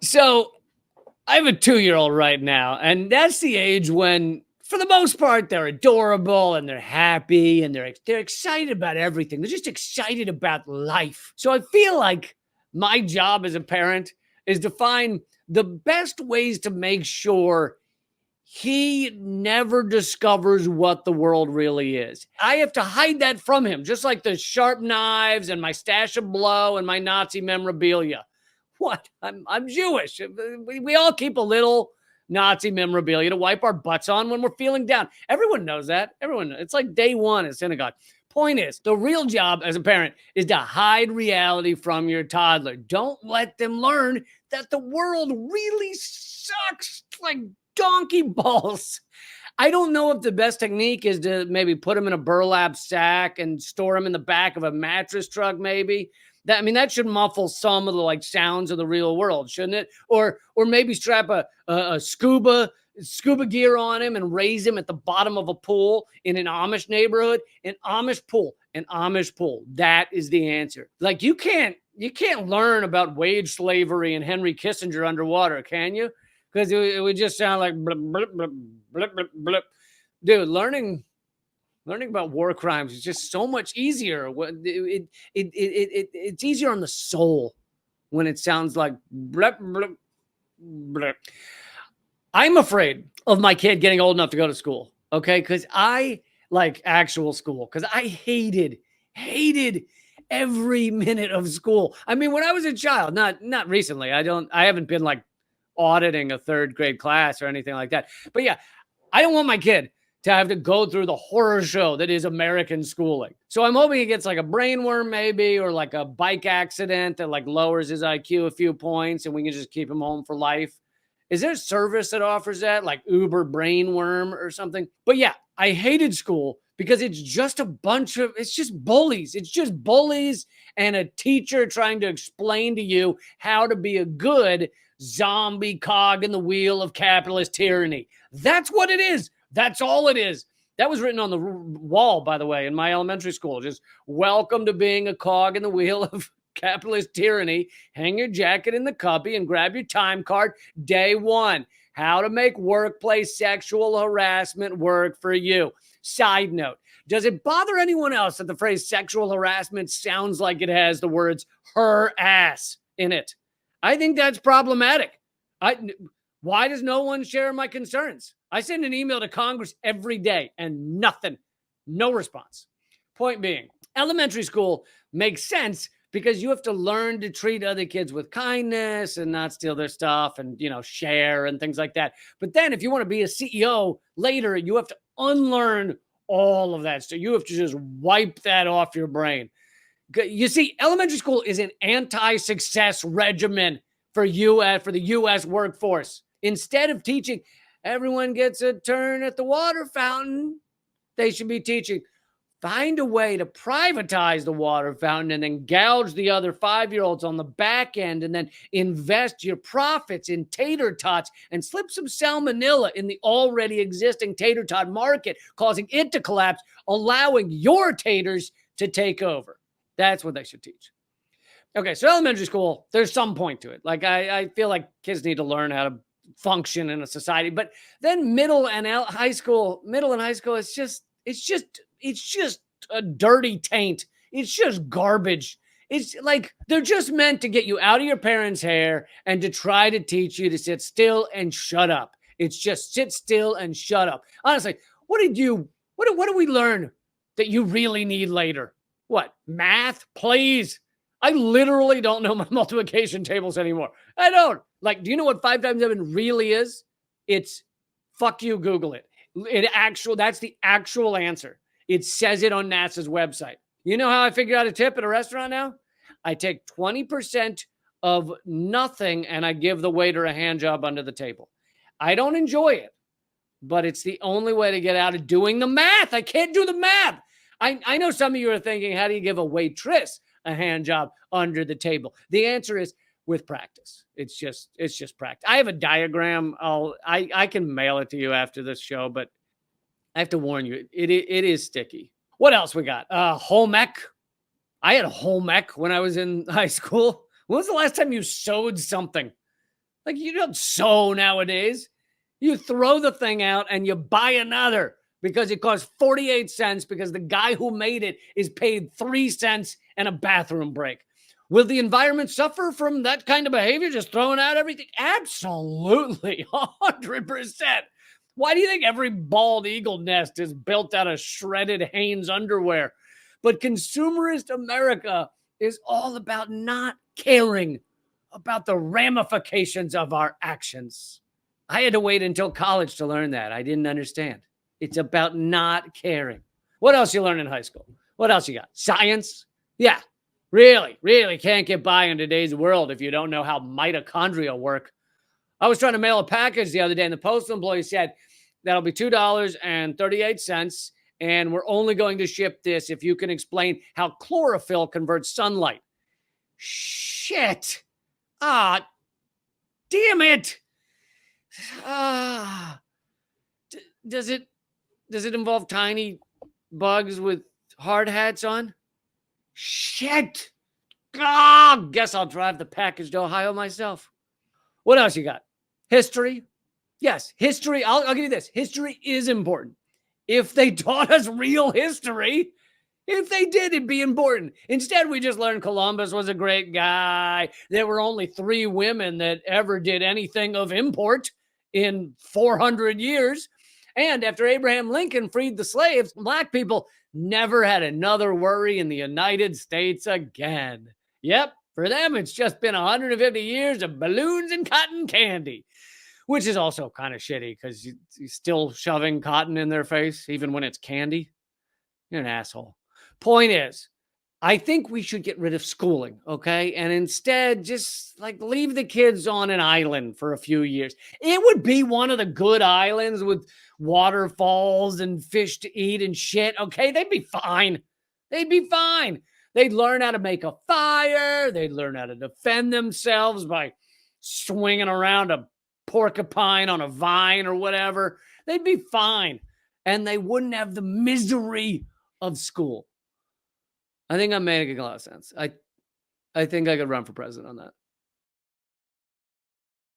So I have a 2-year-old right now, and that's the age when, for the most part, they're adorable and they're happy and they're excited about everything. They're just excited about life. So I feel like my job as a parent is to find the best ways to make sure he never discovers what the world really is. I have to hide that from him, just like the sharp knives and my stash of blow and my Nazi memorabilia. What? I'm Jewish. We all keep a little Nazi memorabilia to wipe our butts on when we're feeling down. Everyone knows that. Everyone, it's like day one at synagogue. Point is, the real job as a parent is to hide reality from your toddler. Don't let them learn that the world really sucks like donkey balls. I don't know if the best technique is to maybe put them in a burlap sack and store them in the back of a mattress truck, maybe. That should muffle some of the like sounds of the real world, shouldn't it? Or maybe strap a scuba gear on him and raise him at the bottom of a pool in an Amish neighborhood. An Amish pool. That is the answer. Like you can't learn about wage slavery and Henry Kissinger underwater, can you? Because it would just sound like blip, blip, blip, blip, blip, blip. Dude, learning about war crimes is just so much easier. It's easier on the soul when it sounds like blip, blip, blip. I'm afraid of my kid getting old enough to go to school, okay? Because I like actual school, because I hated every minute of school. I mean, when I was a child, not recently. I haven't been like auditing a third grade class or anything like that. But yeah, I don't want my kid to have to go through the horror show that is American schooling. So I'm hoping he gets like a brainworm maybe, or like a bike accident that like lowers his IQ a few points and we can just keep him home for life. Is there a service that offers that, like Uber Brainworm or something? But yeah, I hated school because it's just it's just bullies. It's just bullies and a teacher trying to explain to you how to be a good zombie cog in the wheel of capitalist tyranny. That's what it is. That's all it is. That was written on the wall, by the way, in my elementary school. Just welcome to being a cog in the wheel of capitalist tyranny. Hang your jacket in the cubby and grab your time card. Day one, how to make workplace sexual harassment work for you. Side note, does it bother anyone else that the phrase sexual harassment sounds like it has the words her ass in it? I think that's problematic. Why does no one share my concerns? I send an email to Congress every day and nothing, no response. Point being, elementary school makes sense because you have to learn to treat other kids with kindness and not steal their stuff and, share and things like that. But then if you want to be a CEO later, you have to unlearn all of that. So you have to just wipe that off your brain. You see, elementary school is an anti-success regimen for the U.S. workforce. Instead of teaching everyone gets a turn at the water fountain, they should be teaching find a way to privatize the water fountain and then gouge the other 5-year-olds on the back end and then invest your profits in tater tots and slip some salmonella in the already existing tater tot market, causing it to collapse, allowing your taters to take over. That's what they should teach. Okay, so elementary school, there's some point to it. Like I feel like kids need to learn how to function in a society, but then middle and high school, it's just a dirty taint. It's just garbage. It's like they're just meant to get you out of your parents' hair and to try to teach you to sit still and shut up. It's just sit still and shut up. Honestly, what do we learn that you really need later? What? Math? Please. I literally don't know my multiplication tables anymore. I don't. Like, do you know what 5 times 7 really is? It's fuck you, Google it. That's the actual answer. It says it on NASA's website. You know how I figure out a tip at a restaurant now? I take 20% of nothing and I give the waiter a hand job under the table. I don't enjoy it, but it's the only way to get out of doing the math. I can't do the math. I know some of you are thinking, how do you give a waitress a hand job under the table? The answer is with practice. It's just practice. I have a diagram. I can mail it to you after this show, but I have to warn you, it is sticky. What else we got? Home ec. I had a home ec when I was in high school. When was the last time you sewed something? Like, you don't sew nowadays. You throw the thing out and you buy another because it costs 48 cents because the guy who made it is paid 3 cents and a bathroom break. Will the environment suffer from that kind of behavior, just throwing out everything? Absolutely, 100%. Why do you think every bald eagle nest is built out of shredded Hanes underwear? But consumerist America is all about not caring about the ramifications of our actions. I had to wait until college to learn that. I didn't understand. It's about not caring. What else you learn in high school? What else you got? Science? Yeah, really can't get by in today's world if you don't know how mitochondria work. I was trying to mail a package the other day, and the postal employee said, that'll be $2.38, and we're only going to ship this if you can explain how chlorophyll converts sunlight. Shit. Ah, damn it. Ah. Does it involve tiny bugs with hard hats on? Shit. Ah, guess I'll drive the package to Ohio myself. What else you got? History? Yes, history. I'll give you this. History is important. If they taught us real history, if they did, it'd be important. Instead, we just learned Columbus was a great guy. There were only 3 women that ever did anything of import in 400 years. And after Abraham Lincoln freed the slaves, black people never had another worry in the United States again. Yep, for them, it's just been 150 years of balloons and cotton candy, which is also kind of shitty because you're still shoving cotton in their face, even when it's candy. You're an asshole. Point is, I think we should get rid of schooling, okay? And instead, just like leave the kids on an island for a few years. It would be one of the good islands with waterfalls and fish to eat and shit, okay? They'd be fine. They'd be fine. They'd learn how to make a fire. They'd learn how to defend themselves by swinging around a porcupine on a vine or whatever. They'd be fine. And they wouldn't have the misery of school. I think I'm making a lot of sense. I think I could run for president on that.